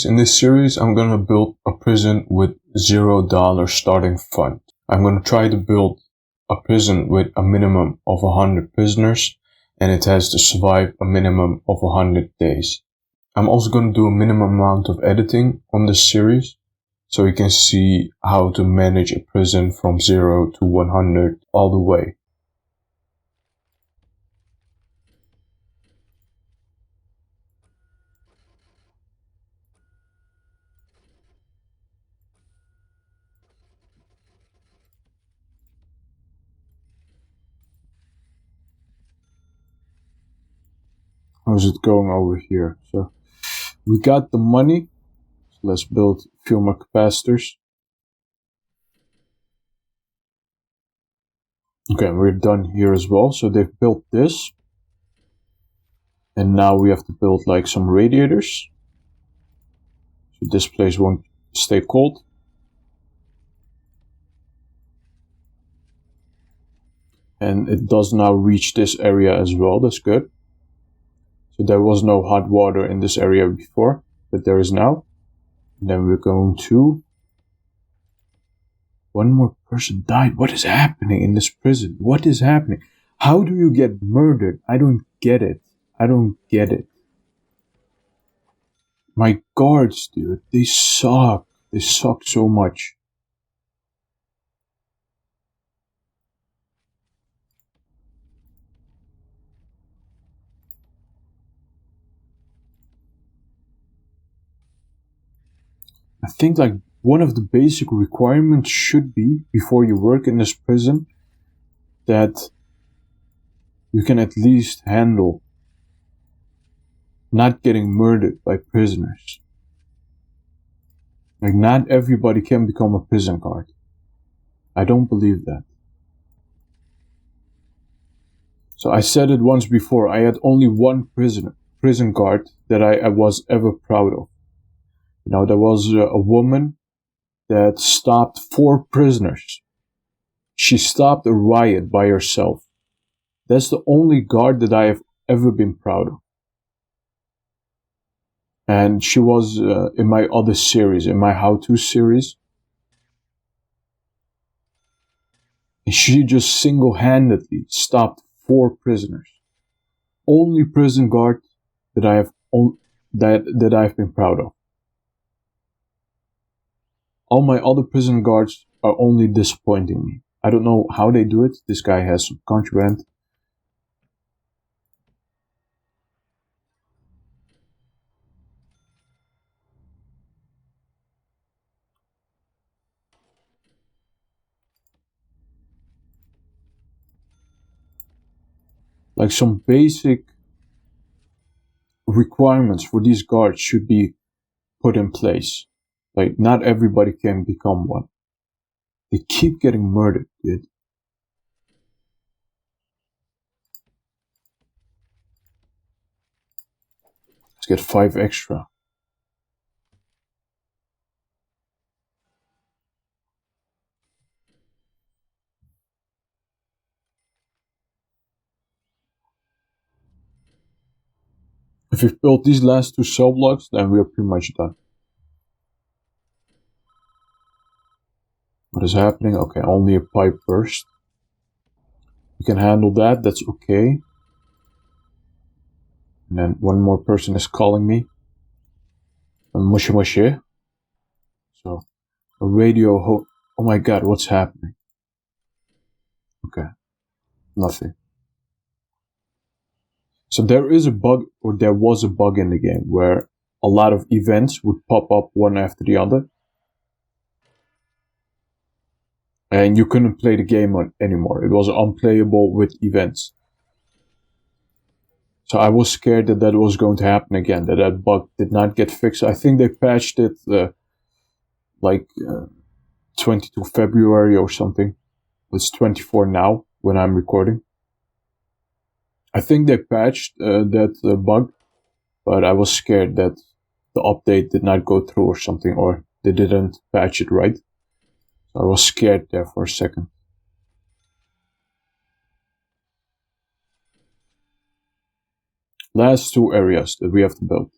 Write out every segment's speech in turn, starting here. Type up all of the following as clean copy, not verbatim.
In this series, I'm going to build a prison with $0 starting fund. I'm going to try to build a prison with a minimum of 100 prisoners, and it has to survive a minimum of 100 days. I'm also going to do a minimum amount of editing on this series, so you can see how to manage a prison from 0 to 100 all the way. How's it going over here? So we got the money. So let's build a few more capacitors. Okay, we're done here as well. So they've built this. And now we have to build like some radiators. So this place won't stay cold. And it does now reach this area as well. That's good. So there was no hot water in this area before, but there is now. And then we're going to... One more person died. What is happening in this prison? What is happening? How do you get murdered? I don't get it. I don't get it. My guards, dude, they suck. They suck so much. I think like one of the basic requirements should be, before you work in this prison, that you can at least handle not getting murdered by prisoners. Like, not everybody can become a prison guard. I don't believe that. So I said it once before, I had only one prison guard that I was ever proud of. You know, there was a woman that stopped 4 prisoners. She stopped a riot by herself. That's the only guard that I have ever been proud of. And she was in my other series, in my how-to series. And she just single-handedly stopped 4 prisoners. Only prison guard that I have that I've been proud of. All my other prison guards are only disappointing me. I don't know how they do it. This guy has some contraband. Like, some basic requirements for these guards should be put in place. Like, not everybody can become one. They keep getting murdered, dude. Let's get 5 extra. If we've built these last 2 cell blocks, then we're pretty much done. What is happening? Okay, only a pipe burst. You can handle that, that's okay. And then one more person is calling me. Mushy mushy. So, a radio oh my god, what's happening? Okay, nothing. So there is a bug, or there was a bug in the game, where a lot of events would pop up one after the other. And you couldn't play the game anymore. It was unplayable with events. So I was scared that that was going to happen again, that bug did not get fixed. I think they patched it 22 February or something. It's 24 now when I'm recording. I think they patched that bug, but I was scared that the update did not go through or something, or they didn't patch it right. So I was scared there for a second. Last 2 areas that we have to build.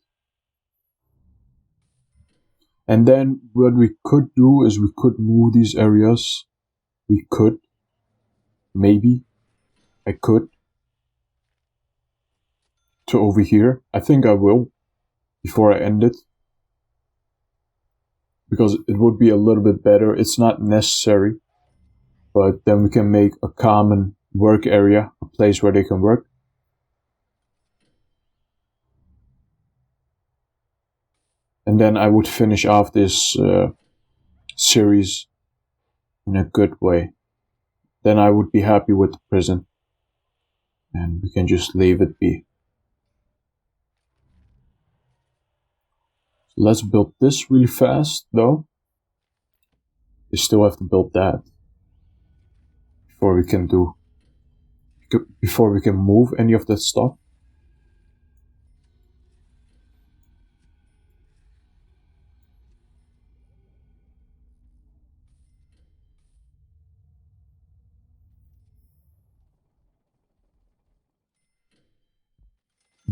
And then what we could do is we could move these areas. We could. Maybe. I could. To over here. I think I will. Before I end it. Because it would be a little bit better. It's not necessary. But then we can make a common work area. A place where they can work. And then I would finish off this series in a good way. Then I would be happy with the prison. And we can just leave it be. So let's build this really fast, though. We still have to build that. Before we can move any of that stuff.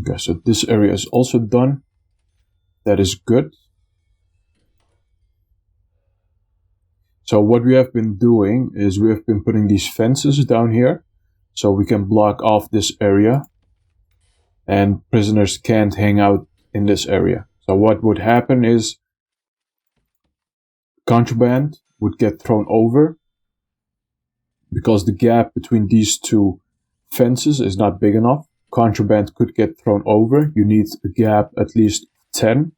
Okay, so this area is also done. That is good. So what we have been doing is we have been putting these fences down here. So we can block off this area. And prisoners can't hang out in this area. So what would happen is contraband would get thrown over. Because the gap between these two fences is not big enough. Contraband could get thrown over. You need a gap at least 10.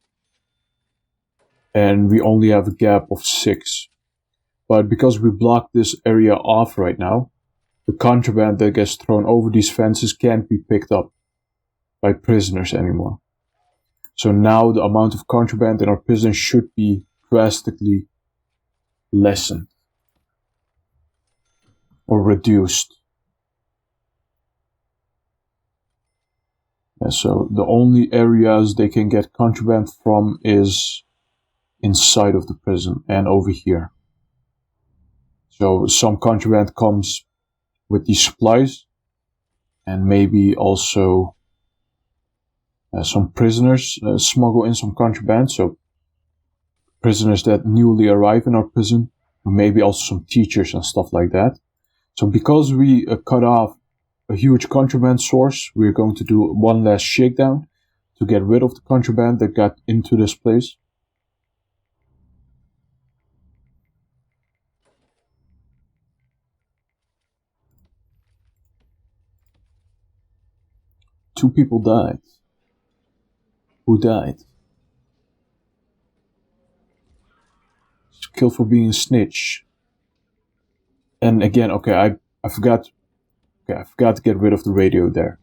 And we only have a gap of 6. But because we block this area off right now, the contraband that gets thrown over these fences can't be picked up by prisoners anymore. So now the amount of contraband in our prison should be drastically lessened or reduced. And so the only areas they can get contraband from is inside of the prison and over here. So some contraband comes with these supplies, and maybe also some prisoners smuggle in some contraband. So prisoners that newly arrive in our prison, or maybe also some teachers and stuff like that. So because we cut off a huge contraband source, we're going to do one last shakedown to get rid of the contraband that got into this place. Two people died. Who died? Killed for being a snitch. And again, okay, I forgot to get rid of the radio there.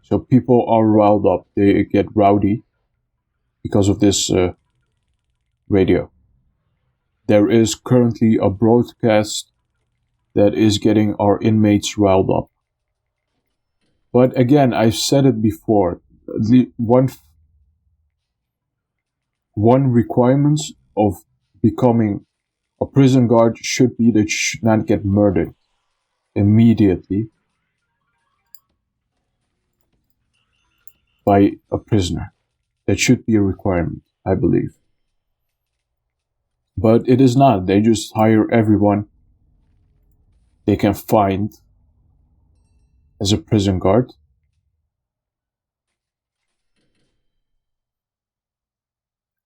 So people are riled up. They get rowdy because of this radio. There is currently a broadcast that is getting our inmates riled up. But again, I've said it before. One requirement of becoming a prison guard should be that you should not get murdered immediately by a prisoner. That should be a requirement, I believe. But it is not. They just hire everyone they can find as a prison guard.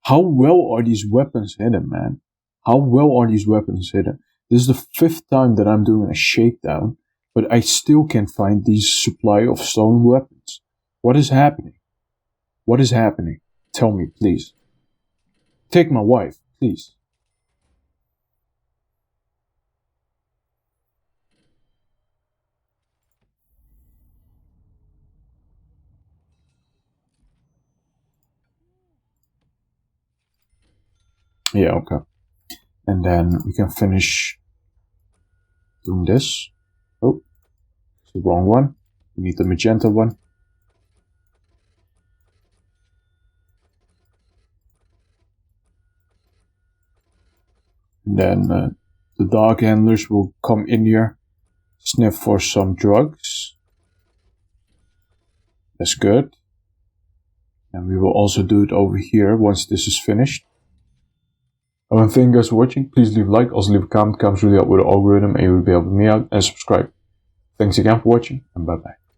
How well are these weapons hidden, man? How well are these weapons hidden? This is the 5th time that I'm doing a shakedown, but I still can't find these supply of stolen weapons. What is happening? What is happening? Tell me, please. Take my wife, please. Yeah, okay. And then we can finish doing this. Oh, it's the wrong one. We need the magenta one. And then the dog handlers will come in here, sniff for some drugs. That's good. And we will also do it over here once this is finished. I want to thank you guys for watching. Please leave a like, also leave a comment. Comments really help with the algorithm and you will be helping me out, and subscribe. Thanks again for watching, and bye bye.